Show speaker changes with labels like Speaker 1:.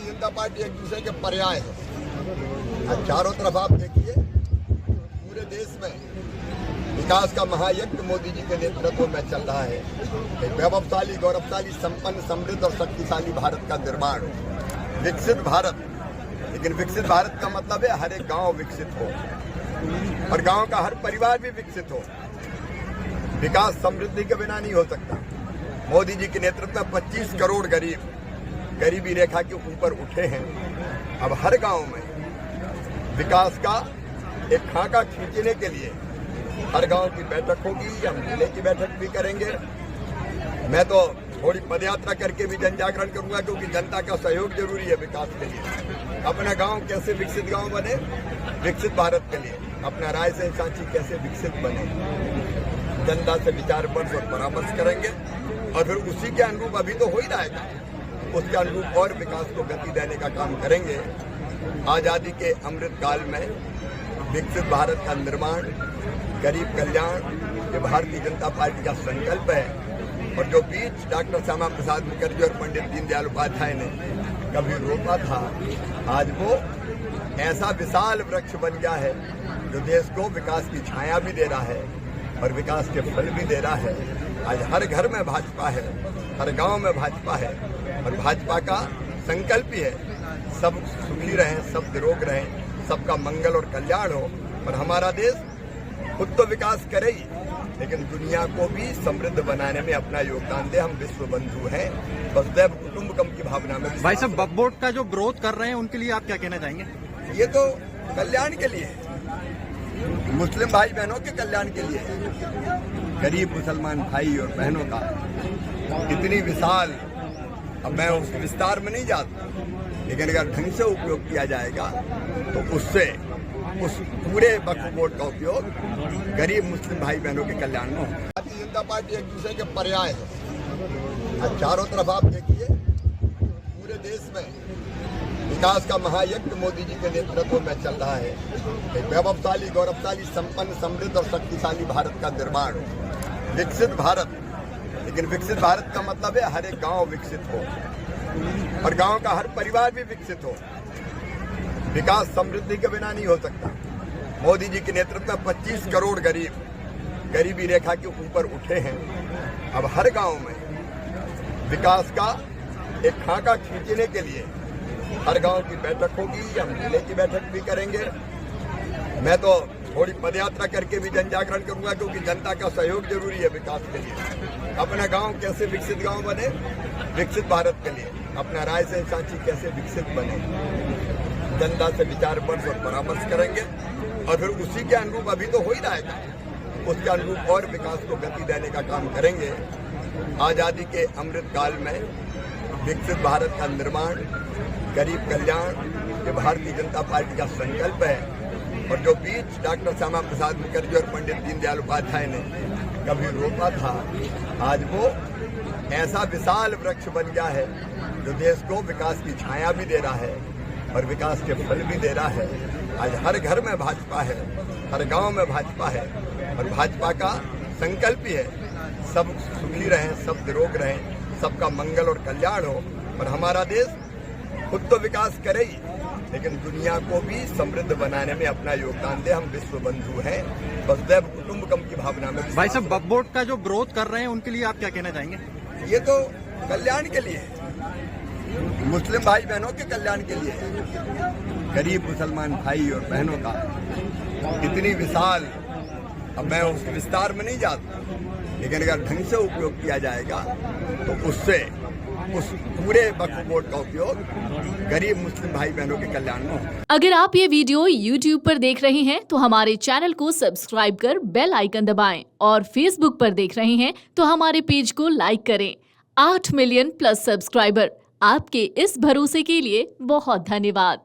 Speaker 1: जनता party एक दूसरे के पर्याय है। चारों तरफ आप देखिए, पूरे देश में विकास का महायज्ञ मोदी जी के नेतृत्व में चल रहा है। एक वैभवशाली, गौरवशाली, संपन्न, समृद्ध और शक्तिशाली भारत का निर्माण हो, विकसित भारत। लेकिन विकसित भारत का मतलब है हर एक गांव विकसित हो और गांव का हर परिवार भी विकसित हो। विकास समृद्धि के बिना नहीं हो सकता। मोदी जी के नेतृत्व में 25 करोड़ गरीब गरीबी रेखा के ऊपर उठे हैं। अब हर गांव में विकास का एक खाका खींचने के लिए हर गांव की बैठक होगी, हम जिले की बैठक भी करेंगे। मैं तो थोड़ी पदयात्रा करके भी जन जागरण करूंगा, क्योंकि जनता का सहयोग जरूरी है विकास के लिए। अपना गांव कैसे विकसित गांव बने, विकसित भारत के लिए अपना रायसेन सांची कैसे विकसित बने, जनता से विचार विमर्श और परामर्श करेंगे। और फिर उसी के अनुरूप, अभी तो हो ही रहेगा, उसके अनुरूप और विकास को गति देने का काम करेंगे। आजादी के अमृत काल में विकसित भारत का निर्माण, गरीब कल्याण, ये भारतीय जनता पार्टी का संकल्प है। और जो बीज डॉक्टर श्यामा प्रसाद मुखर्जी और पंडित दीनदयाल उपाध्याय ने कभी रोपा था, आज वो ऐसा विशाल वृक्ष बन गया है जो देश को विकास की छाया भी दे रहा है और विकास के फल भी दे रहा है। आज हर घर में भाजपा है, हर गांव में भाजपा है और भाजपा का संकल्प ही है सब सुखी रहें, सब निरोग रहें, सबका मंगल और कल्याण हो। और हमारा देश खुद तो विकास करे ही, लेकिन दुनिया को भी समृद्ध बनाने में अपना योगदान दे। हम विश्व बंधु हैं, वसुधैव कुटुंबकम की भावना में।
Speaker 2: भाई साहब, वक्फ बोर्ड का जो विरोध कर रहे हैं उनके लिए आप क्या कहना चाहेंगे?
Speaker 1: ये तो कल्याण के लिए है, मुस्लिम भाई बहनों के कल्याण के लिए है। गरीब मुसलमान भाई और बहनों का इतनी विशाल, अब मैं उस विस्तार में नहीं जाता, लेकिन अगर ढंग से उपयोग किया जाएगा तो उससे उस पूरे वक्फ बोर्ड का उपयोग गरीब मुस्लिम भाई बहनों के कल्याण में हो। भारतीय जनता पार्टी एक दूसरे के पर्याय है। चारों तरफ आप देखिए, पूरे देश में विकास का महायज्ञ मोदी जी के नेतृत्व में चल रहा है। एक वैभवशाली, गौरवशाली, संपन्न, समृद्ध और शक्तिशाली भारत का निर्माण हो, विकसित भारत। लेकिन विकसित भारत का मतलब है हर एक गांव विकसित हो और गांव का हर परिवार भी विकसित हो। विकास समृद्धि के बिना नहीं हो सकता। मोदी जी के नेतृत्व में 25 करोड़ गरीब गरीबी रेखा के ऊपर उठे हैं। अब हर गांव में विकास का एक खाका खींचने के लिए हर गांव की बैठक होगी, हम जिले की बैठक भी करेंगे। मैं तो थोड़ी पदयात्रा करके भी जन जागरण करूंगा, क्योंकि जनता का सहयोग जरूरी है विकास के लिए। अपना गांव कैसे विकसित गांव बने, विकसित भारत के लिए अपना रायसेन सांची कैसे विकसित बने, जनता से विचार विमर्श और परामर्श करेंगे। और फिर उसी के अनुरूप, अभी तो हो ही रहेगा, उसके अनुरूप और विकास को गति देने का काम करेंगे। आजादी के अमृत काल में विकसित भारत का निर्माण, गरीब कल्याण, ये भारतीय जनता पार्टी का संकल्प है। और जो बीज डॉक्टर श्यामा प्रसाद मुखर्जी और पंडित दीनदयाल उपाध्याय ने कभी रोपा था, आज वो ऐसा विशाल वृक्ष बन गया है जो देश को विकास की छाया भी दे रहा है और विकास के फल भी दे रहा है। आज हर घर में भाजपा है, हर गांव में भाजपा है और भाजपा का संकल्प ही है सब सुखी रहें, सब निरोग रहें, सबका मंगल और कल्याण हो। और हमारा देश खुद तो विकास करे ही, लेकिन दुनिया को भी समृद्ध बनाने में अपना योगदान दे। हम विश्व बंधु हैं, वसुधैव कुटुंबकम की भावना में।
Speaker 2: भाई साहब, वक्फ बोर्ड का जो विरोध कर रहे हैं उनके लिए आप क्या कहना चाहेंगे?
Speaker 1: ये तो कल्याण के लिए है, मुस्लिम भाई बहनों के कल्याण के लिए है। गरीब मुसलमान भाई और बहनों का इतनी विशाल, अब मैं उस विस्तार में नहीं जाता, लेकिन अगर ढंग से उपयोग किया जाएगा तो उससे उस पूरे वक्फ बोर्ड का उपयोग गरीब मुस्लिम भाई बहनों के कल्याण में हो।
Speaker 3: अगर आप ये वीडियो YouTube पर देख रहे हैं तो हमारे चैनल को सब्सक्राइब कर बेल आइकन दबाएं, और Facebook पर देख रहे हैं तो हमारे पेज को लाइक करें। 8 मिलियन प्लस सब्सक्राइबर, आपके इस भरोसे के लिए बहुत धन्यवाद।